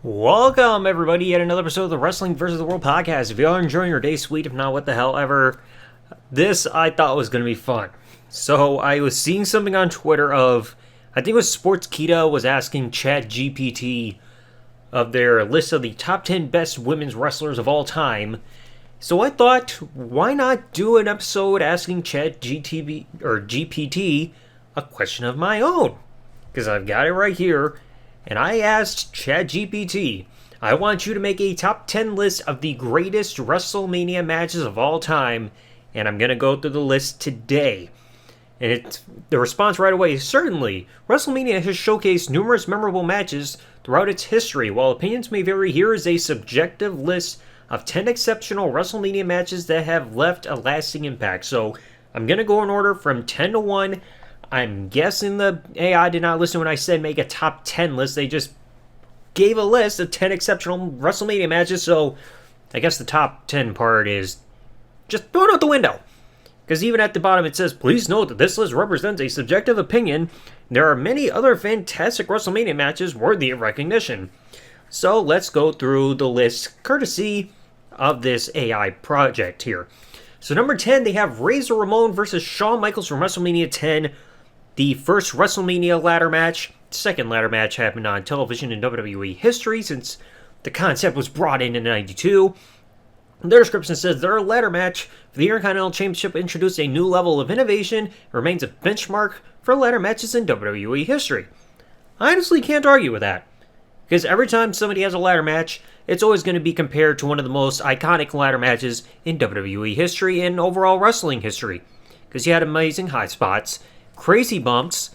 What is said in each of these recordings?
Welcome, everybody, yet another episode of the Wrestling vs. the World podcast. If you are enjoying your day, sweet. If not, what the hell ever. This I thought was going to be fun. So I was seeing something on Twitter of, I think it was Sportskeeda was asking ChatGPT of their list of the top 10 best women's wrestlers of all time. So I thought, why not do an episode asking ChatGPT or GPT a question of my own? Because I've got it right here. And I asked ChatGPT, I want you to make a top 10 list of the greatest WrestleMania matches of all time, and I'm going to go through the list today. And the response right away is, certainly, WrestleMania has showcased numerous memorable matches throughout its history. While opinions may vary, here is a subjective list of 10 exceptional WrestleMania matches that have left a lasting impact. So I'm going to go in order from 10 to 1. I'm guessing the AI did not listen when I said make a top 10 list. They just gave a list of 10 exceptional WrestleMania matches, so I guess the top 10 part is just thrown out the window. Because even at the bottom it says, please note that this list represents a subjective opinion. There are many other fantastic WrestleMania matches worthy of recognition. So let's go through the list courtesy of this AI project here. So number 10, they have Razor Ramon versus Shawn Michaels from WrestleMania 10. The first WrestleMania ladder match, second ladder match happened on television in WWE history since the concept was brought in 92. Their description says their ladder match for the Intercontinental Championship introduced a new level of innovation and remains a benchmark for ladder matches in WWE history. I honestly can't argue with that, because every time somebody has a ladder match, it's always going to be compared to one of the most iconic ladder matches in WWE history and overall wrestling history, because you had amazing high spots, crazy bumps,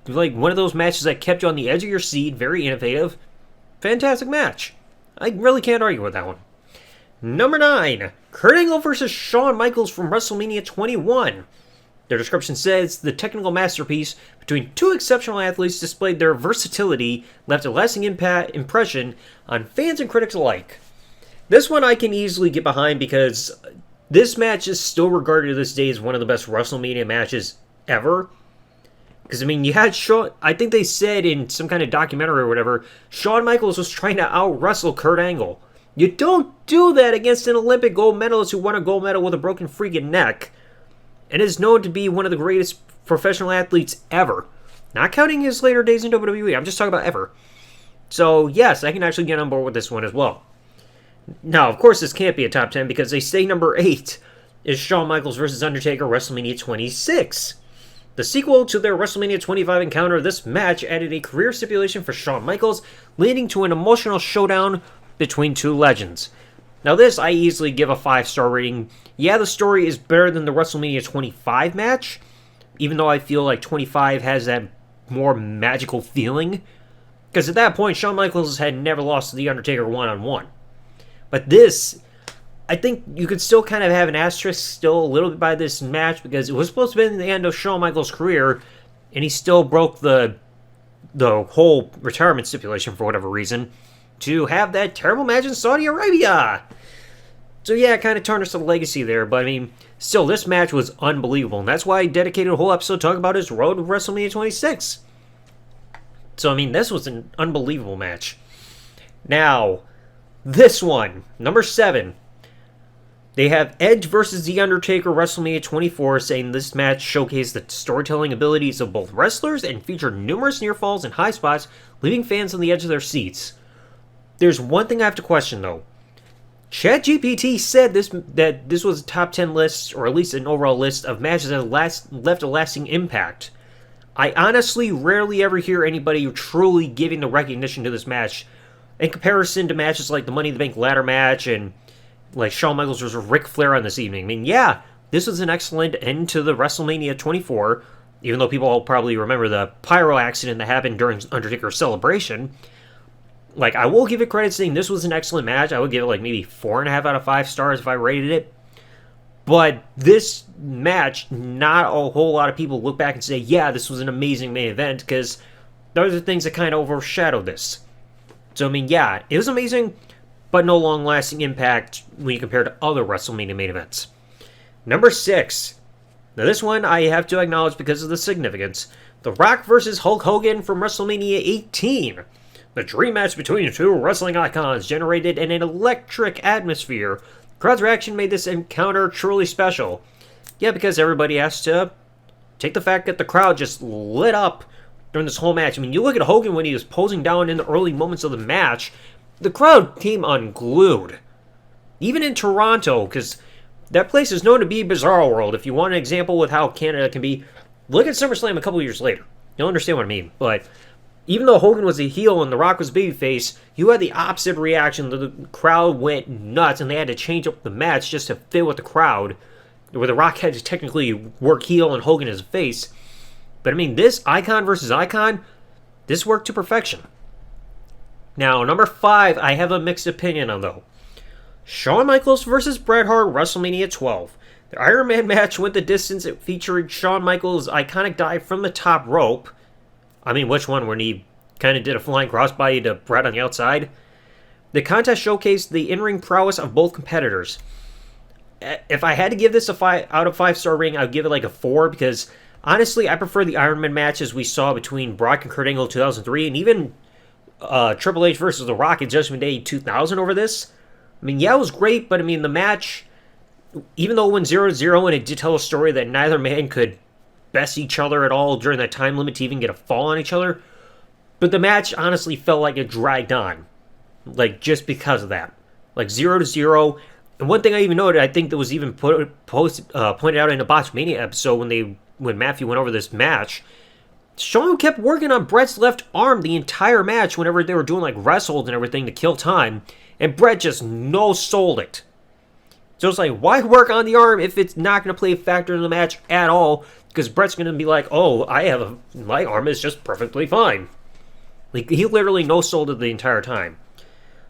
like one of those matches that kept you on the edge of your seat, very innovative, fantastic match. I really can't argue with that one. Number 9, Kurt Angle versus Shawn Michaels from WrestleMania 21. Their description says, the technical masterpiece between two exceptional athletes displayed their versatility, left a lasting impression on fans and critics alike. This one I can easily get behind because this match is still regarded to this day as one of the best WrestleMania matches ever. Because, I mean, you had Shawn, I think they said in some kind of documentary or whatever, Shawn Michaels was trying to out-wrestle Kurt Angle. You don't do that against an Olympic gold medalist who won a gold medal with a broken freaking neck, and is known to be one of the greatest professional athletes ever. Not counting his later days in WWE, I'm just talking about ever. So, yes, I can actually get on board with this one as well. Now, of course, this can't be a top 10 because they say number 8 is Shawn Michaels vs. Undertaker WrestleMania 26. The sequel to their WrestleMania 25 encounter, this match added a career stipulation for Shawn Michaels, leading to an emotional showdown between two legends. Now this, I easily give a 5-star rating. Yeah, the story is better than the WrestleMania 25 match, even though I feel like 25 has that more magical feeling. Because at that point, Shawn Michaels had never lost to The Undertaker one-on-one. But this, I think you could still kind of have an asterisk still a little bit by this match because it was supposed to be the end of Shawn Michaels' career, and he still broke the whole retirement stipulation for whatever reason to have that terrible match in Saudi Arabia. So yeah, it kind of tarnished the legacy there, but I mean, still, this match was unbelievable, and that's why I dedicated a whole episode talking about his road to WrestleMania 26. So I mean, this was an unbelievable match. Now, this one, number 7. They have Edge versus The Undertaker WrestleMania 24, saying this match showcased the storytelling abilities of both wrestlers and featured numerous near falls and high spots, leaving fans on the edge of their seats. There's one thing I have to question, though. ChatGPT said that this was a top 10 list, or at least an overall list, of matches that left a lasting impact. I honestly rarely ever hear anybody truly giving the recognition to this match in comparison to matches like the Money in the Bank ladder match and like Shawn Michaels versus Ric Flair on this evening. I mean, yeah, this was an excellent end to the WrestleMania 24, even though people will probably remember the pyro accident that happened during Undertaker's celebration. Like, I will give it credit saying this was an excellent match. I would give it like maybe 4.5 out of 5 stars if I rated it. But this match, not a whole lot of people look back and say, yeah, this was an amazing main event, because those are things that kind of overshadow this. So, I mean, yeah, it was amazing, but no long-lasting impact when you compare to other WrestleMania main events. Number 6. Now, this one I have to acknowledge because of the significance. The Rock versus Hulk Hogan from WrestleMania 18. The dream match between the two wrestling icons generated an electric atmosphere. Crowd's reaction made this encounter truly special. Yeah, because everybody has to take the fact that the crowd just lit up during this whole match. I mean, you look at Hogan when he was posing down in the early moments of the match, the crowd came unglued. Even in Toronto, because that place is known to be Bizarro World. If you want an example with how Canada can be, look at SummerSlam a couple years later. You'll understand what I mean. But even though Hogan was a heel and The Rock was babyface, you had the opposite reaction. The crowd went nuts, and they had to change up the match just to fit with the crowd, where The Rock had to technically work heel and Hogan as face. But I mean, this icon versus icon, this worked to perfection. Now, number 5, I have a mixed opinion on, though. Shawn Michaels versus Bret Hart, WrestleMania 12. The Iron Man match went the distance. It featured Shawn Michaels' iconic dive from the top rope. I mean, which one? When he kind of did a flying crossbody to Bret on the outside? The contest showcased the in-ring prowess of both competitors. If I had to give this a 5 out of 5-star rating, I would give it like a 4, because honestly, I prefer the Iron Man matches we saw between Brock and Kurt Angle 2003, and even Triple H versus The Rock at Judgment Day 2000 over this. I mean, yeah, it was great, but I mean, the match, even though it went 0-0 and it did tell a story that neither man could best each other at all during that time limit to even get a fall on each other, but the match honestly felt like it dragged on, like, just because of that. Like, 0-0. And one thing I even noted, I think that was even pointed out in a Botchmania episode when Matthew went over this match, Shawn kept working on Bret's left arm the entire match whenever they were doing like wrestles and everything to kill time, and Bret just no-sold it. So it's like, why work on the arm if it's not going to play a factor in the match at all? Because Bret's going to be like, oh, my arm is just perfectly fine. Like, he literally no-sold it the entire time.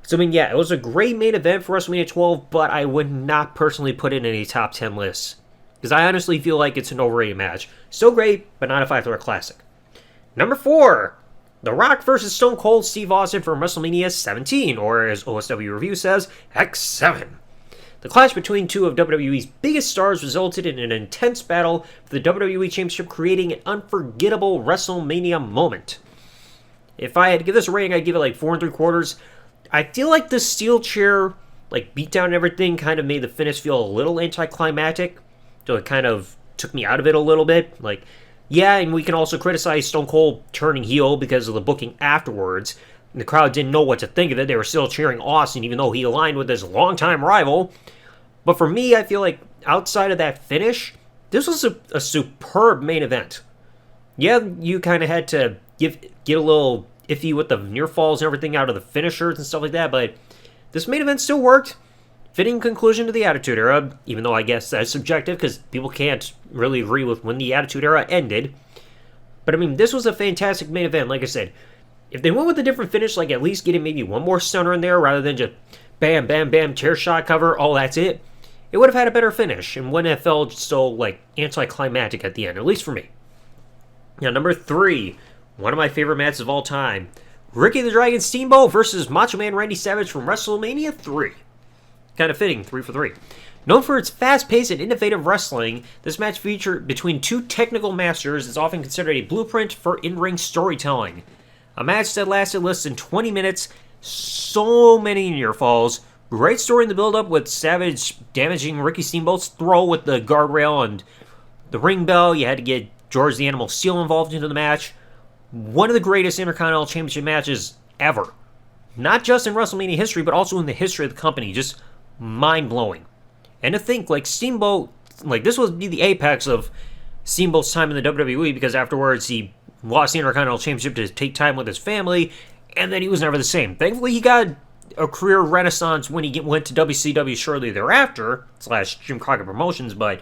So, I mean, yeah, it was a great main event for WrestleMania 12, but I would not personally put it in any top 10 lists. Because I honestly feel like it's an overrated match. Still great, but not a 5-star classic. Number 4, The Rock versus Stone Cold Steve Austin from WrestleMania 17, or as OSW Review says, X7. The clash between two of WWE's biggest stars resulted in an intense battle for the WWE Championship, creating an unforgettable WrestleMania moment. If I had to give this a rating, I'd give it like 4 3/4. I feel like the steel chair, like beatdown and everything, kind of made the finish feel a little anticlimactic, so it kind of took me out of it a little bit. Like, yeah, and we can also criticize Stone Cold turning heel because of the booking afterwards. The crowd didn't know what to think of it. They were still cheering Austin, even though he aligned with his longtime rival. But for me, I feel like outside of that finish, this was a superb main event. Yeah, you kind of had to get a little iffy with the near falls and everything out of the finishers and stuff like that, but this main event still worked. Fitting conclusion to the Attitude Era, even though I guess that's subjective because people can't really agree with when the Attitude Era ended. But I mean, this was a fantastic main event. Like I said, if they went with a different finish, like at least getting maybe one more stunner in there rather than just bam, bam, bam, chair shot cover, oh, that's it, it would have had a better finish and wouldn't have felt so like anticlimactic at the end, at least for me. Now, number 3, one of my favorite matches of all time, Ricky the Dragon Steamboat versus Macho Man Randy Savage from WrestleMania 3. Kind of fitting, 3 for 3. Known for its fast-paced and innovative wrestling, this match featured between two technical masters is often considered a blueprint for in-ring storytelling. A match that lasted less than 20 minutes, so many near falls, great story in the build-up with Savage damaging Ricky Steamboat's throw with the guardrail and the ring bell. You had to get George the Animal Steel involved into the match. One of the greatest Intercontinental Championship matches ever. Not just in WrestleMania history, but also in the history of the company. Just mind-blowing. And to think, like, Steamboat, like, this would be the apex of Steamboat's time in the WWE, because afterwards he lost the Intercontinental Championship to take time with his family, and then he was never the same. Thankfully, he got a career renaissance when he went to WCW shortly thereafter, / Jim Crockett Promotions, but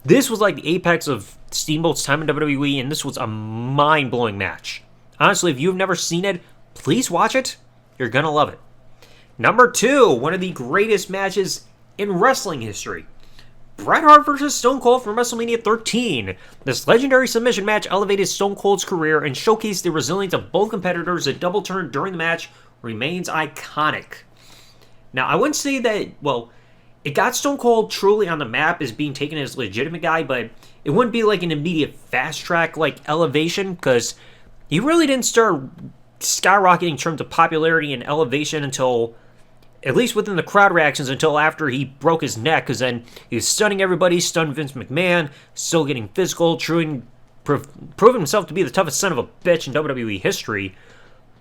this was like the apex of Steamboat's time in WWE, and this was a mind-blowing match. Honestly, if you've never seen it, please watch it. You're gonna love it. Number 2, one of the greatest matches in wrestling history. Bret Hart versus Stone Cold from WrestleMania 13. This legendary submission match elevated Stone Cold's career and showcased the resilience of both competitors. A double turn during the match remains iconic. Now, I wouldn't say that, well, it got Stone Cold truly on the map as being taken as a legitimate guy, but it wouldn't be like an immediate fast track like elevation, because he really didn't start skyrocketing in terms of popularity and elevation until, at least within the crowd reactions, until after he broke his neck, because then he was stunning everybody, stunned Vince McMahon, still getting physical, proving himself to be the toughest son of a bitch in WWE history.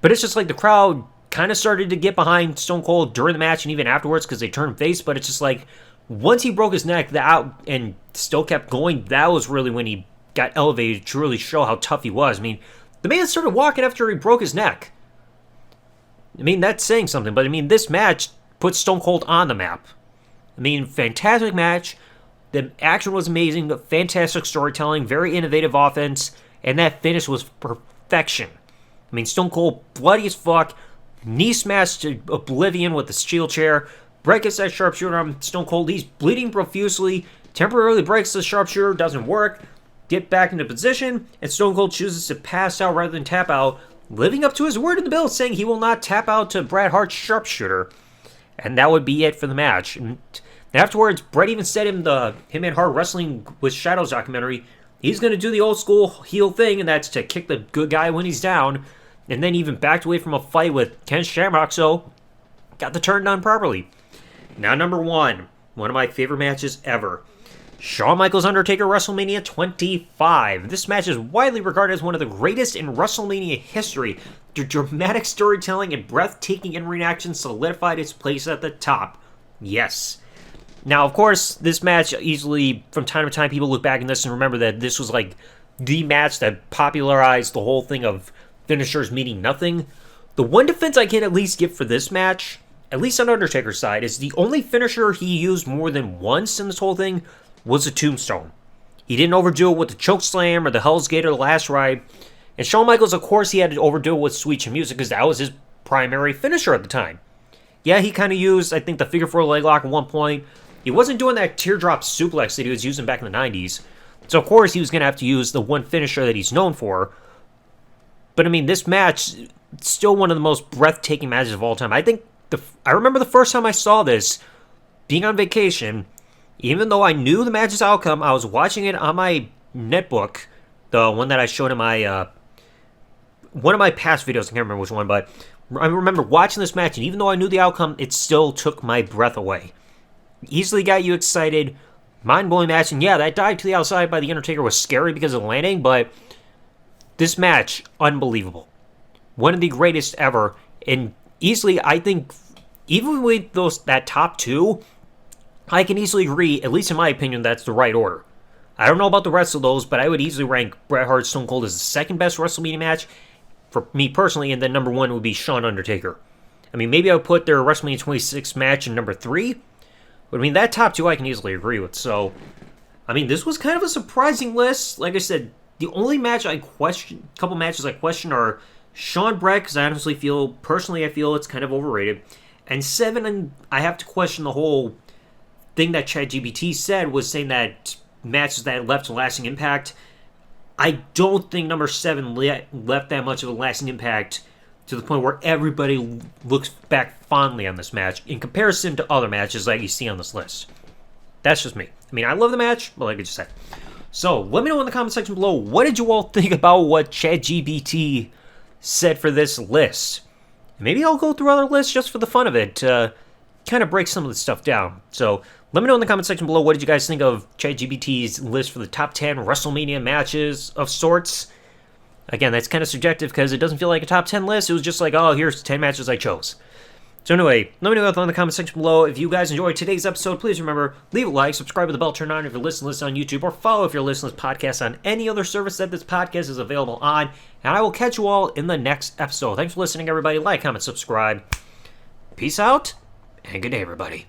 But it's just like the crowd kind of started to get behind Stone Cold during the match and even afterwards because they turned face, but it's just like once he broke his neck and still kept going, that was really when he got elevated to really show how tough he was. I mean, the man started walking after he broke his neck. I mean, that's saying something, but I mean, this match put Stone Cold on the map. I mean, fantastic match. The action was amazing, fantastic storytelling, very innovative offense, and that finish was perfection. I mean, Stone Cold, bloody as fuck, knee smashed to oblivion with the steel chair, breaks that sharpshooter on Stone Cold, he's bleeding profusely, temporarily breaks the sharpshooter, doesn't work, get back into position, and Stone Cold chooses to pass out rather than tap out, living up to his word in the bill, saying he will not tap out to Bret Hart's sharpshooter. And that would be it for the match. And afterwards, Bret even said in the Him and Hart Wrestling with Shadows documentary, he's going to do the old school heel thing, and that's to kick the good guy when he's down. And then even backed away from a fight with Ken Shamrock, so got the turn done properly. Now number one of my favorite matches ever. Shawn Michaels Undertaker WrestleMania 25. This match is widely regarded as one of the greatest in WrestleMania history. The dramatic storytelling and breathtaking in-ring action solidified its place at the top. Yes. Now, of course, this match easily, from time to time, people look back on this and remember that this was like the match that popularized the whole thing of finishers meaning nothing. The one defense I can at least give for this match, at least on Undertaker's side, is the only finisher he used more than once in this whole thing was a tombstone. He didn't overdo it with the chokeslam or the Hell's Gate or the Last Ride. And Shawn Michaels, of course, he had to overdo it with Sweet Chin Music because that was his primary finisher at the time. Yeah, he kind of used, I think, the figure four leg lock at one point. He wasn't doing that teardrop suplex that he was using back in the 90s. So, of course, he was going to have to use the one finisher that he's known for. But, I mean, this match, still one of the most breathtaking matches of all time. I remember the first time I saw this, being on vacation. Even though I knew the match's outcome, I was watching it on my netbook, the one that I showed in my, one of my past videos, I can't remember which one, but I remember watching this match, and even though I knew the outcome, it still took my breath away. Easily got you excited, mind-blowing match, and yeah, that dive to the outside by The Undertaker was scary because of the landing, but this match, unbelievable. One of the greatest ever, and easily, I think, even with that top two, I can easily agree, at least in my opinion, that's the right order. I don't know about the rest of those, but I would easily rank Bret Hart Stone Cold as the second best WrestleMania match for me personally, and then number one would be Shawn Undertaker. I mean, maybe I would put their WrestleMania 26 match in number three, but I mean, that top two I can easily agree with. So, I mean, this was kind of a surprising list. Like I said, the only couple matches I question are Shawn Bret, because I honestly feel it's kind of overrated. And 7, and I have to question the whole thing that ChatGPT said was saying that matches that left a lasting impact. I don't think number 7 left that much of a lasting impact to the point where everybody looks back fondly on this match in comparison to other matches that you see on this list. That's just me. I mean, I love the match, but like I just said. So, let me know in the comment section below, what did you all think about what ChatGPT said for this list? Maybe I'll go through other lists just for the fun of it, kind of break some of the stuff down. So, let me know in the comment section below, what did you guys think of ChatGPT's list for the top 10 WrestleMania matches of sorts? Again, that's kind of subjective because it doesn't feel like a top 10 list. It was just like, oh, here's 10 matches I chose. So anyway, let me know in the comment section below. If you guys enjoyed today's episode, please remember, leave a like, subscribe with the bell turned on if you're listening to this on YouTube, or follow if you're listening to this podcast on any other service that this podcast is available on. And I will catch you all in the next episode. Thanks for listening, everybody. Like, comment, subscribe. Peace out, and good day, everybody.